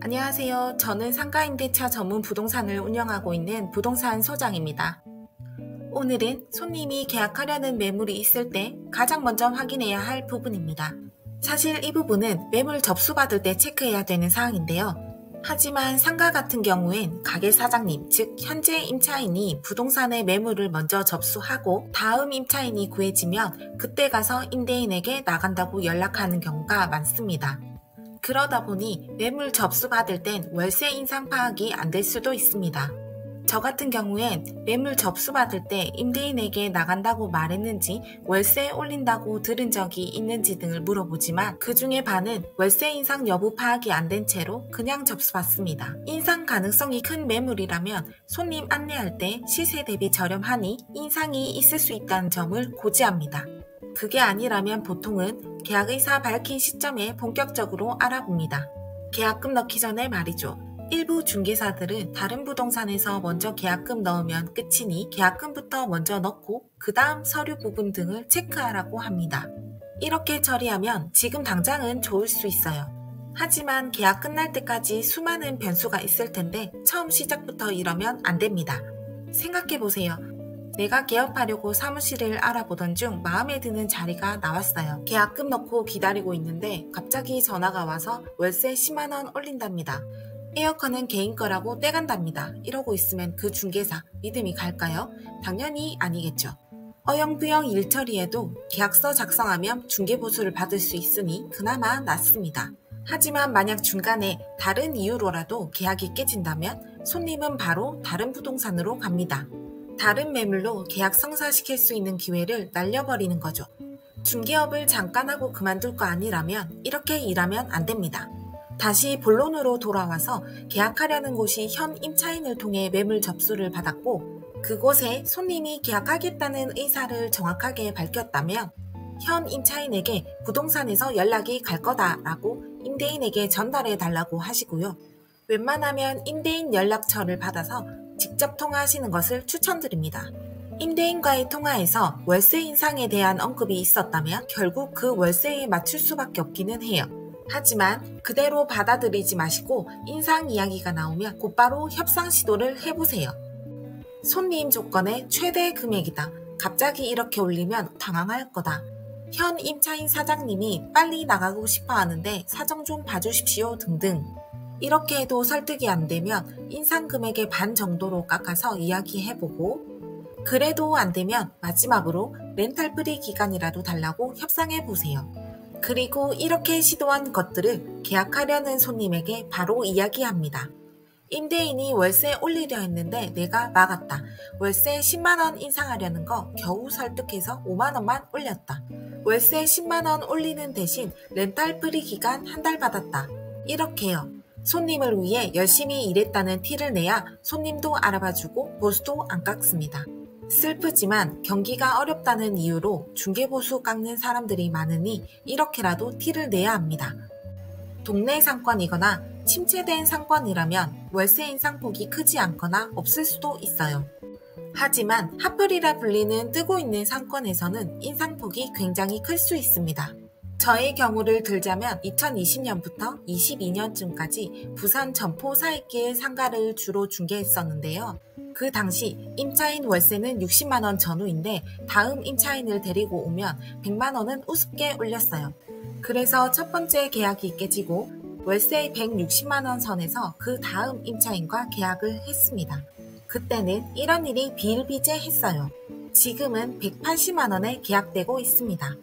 안녕하세요. 저는 상가임대차 전문 부동산을 운영하고 있는 부동산 소장입니다. 오늘은 손님이 계약하려는 매물이 있을 때 가장 먼저 확인해야 할 부분입니다. 사실 이 부분은 매물 접수받을 때 체크해야 되는 사항인데요. 하지만 상가 같은 경우엔 가게 사장님, 즉 현재 임차인이 부동산의 매물을 먼저 접수하고 다음 임차인이 구해지면 그때 가서 임대인에게 나간다고 연락하는 경우가 많습니다. 그러다 보니 매물 접수받을 땐 월세 인상 파악이 안 될 수도 있습니다. 저 같은 경우엔 매물 접수받을 때 임대인에게 나간다고 말했는지 월세 올린다고 들은 적이 있는지 등을 물어보지만 그 중에 반은 월세 인상 여부 파악이 안 된 채로 그냥 접수받습니다. 인상 가능성이 큰 매물이라면 손님 안내할 때 시세 대비 저렴하니 인상이 있을 수 있다는 점을 고지합니다. 그게 아니라면 보통은 계약의사 밝힌 시점에 본격적으로 알아봅니다. 계약금 넣기 전에 말이죠. 일부 중개사들은 다른 부동산에서 먼저 계약금 넣으면 끝이니 계약금부터 먼저 넣고 그 다음 서류 부분 등을 체크하라고 합니다. 이렇게 처리하면 지금 당장은 좋을 수 있어요. 하지만 계약 끝날 때까지 수많은 변수가 있을 텐데 처음 시작부터 이러면 안 됩니다. 생각해보세요. 내가 개업하려고 사무실을 알아보던 중 마음에 드는 자리가 나왔어요. 계약금 넣고 기다리고 있는데 갑자기 전화가 와서 월세 10만원 올린답니다. 에어컨은 개인 거라고 떼간답니다. 이러고 있으면 그 중개사 믿음이 갈까요? 당연히 아니겠죠. 어영부영 일처리에도 계약서 작성하면 중개보수를 받을 수 있으니 그나마 낫습니다. 하지만 만약 중간에 다른 이유로라도 계약이 깨진다면 손님은 바로 다른 부동산으로 갑니다. 다른 매물로 계약 성사시킬 수 있는 기회를 날려버리는 거죠. 중개업을 잠깐 하고 그만둘 거 아니라면 이렇게 일하면 안 됩니다. 다시 본론으로 돌아와서 계약하려는 곳이 현 임차인을 통해 매물 접수를 받았고 그곳에 손님이 계약하겠다는 의사를 정확하게 밝혔다면 현 임차인에게 부동산에서 연락이 갈 거다라고 임대인에게 전달해 달라고 하시고요. 웬만하면 임대인 연락처를 받아서 직접 통화하시는 것을 추천드립니다. 임대인과의 통화에서 월세 인상에 대한 언급이 있었다면 결국 그 월세에 맞출 수밖에 없기는 해요. 하지만 그대로 받아들이지 마시고 인상 이야기가 나오면 곧바로 협상 시도를 해보세요. 손님 조건의 최대 금액이다. 갑자기 이렇게 올리면 당황할 거다. 현 임차인 사장님이 빨리 나가고 싶어 하는데 사정 좀 봐주십시오 등등. 이렇게 해도 설득이 안 되면 인상 금액의 반 정도로 깎아서 이야기해보고 그래도 안 되면 마지막으로 렌탈 프리 기간이라도 달라고 협상해보세요. 그리고 이렇게 시도한 것들을 계약하려는 손님에게 바로 이야기합니다. 임대인이 월세 올리려 했는데 내가 막았다. 월세 10만원 인상하려는 거 겨우 설득해서 5만원만 올렸다. 월세 10만원 올리는 대신 렌탈 프리 기간 한 달 받았다. 이렇게요. 손님을 위해 열심히 일했다는 티를 내야 손님도 알아봐주고 보수도 안 깎습니다. 슬프지만 경기가 어렵다는 이유로 중개보수 깎는 사람들이 많으니 이렇게라도 티를 내야 합니다. 동네 상권이거나 침체된 상권이라면 월세 인상폭이 크지 않거나 없을 수도 있어요. 하지만 핫플이라 불리는 뜨고 있는 상권에서는 인상폭이 굉장히 클 수 있습니다. 저의 경우를 들자면 2020년부터 22년쯤까지 부산 점포 사익길 상가를 주로 중개했었는데요. 그 당시 임차인 월세는 60만원 전후인데 다음 임차인을 데리고 오면 100만원은 우습게 올렸어요. 그래서 첫 번째 계약이 깨지고 월세 160만원 선에서 그 다음 임차인과 계약을 했습니다. 그때는 이런 일이 비일비재했어요. 지금은 180만원에 계약되고 있습니다.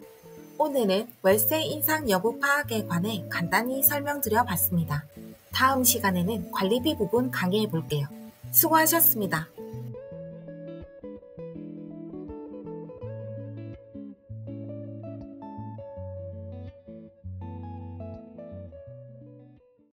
오늘은 월세 인상 여부 파악에 관해 간단히 설명드려 봤습니다. 다음 시간에는 관리비 부분 강의해 볼게요. 수고하셨습니다.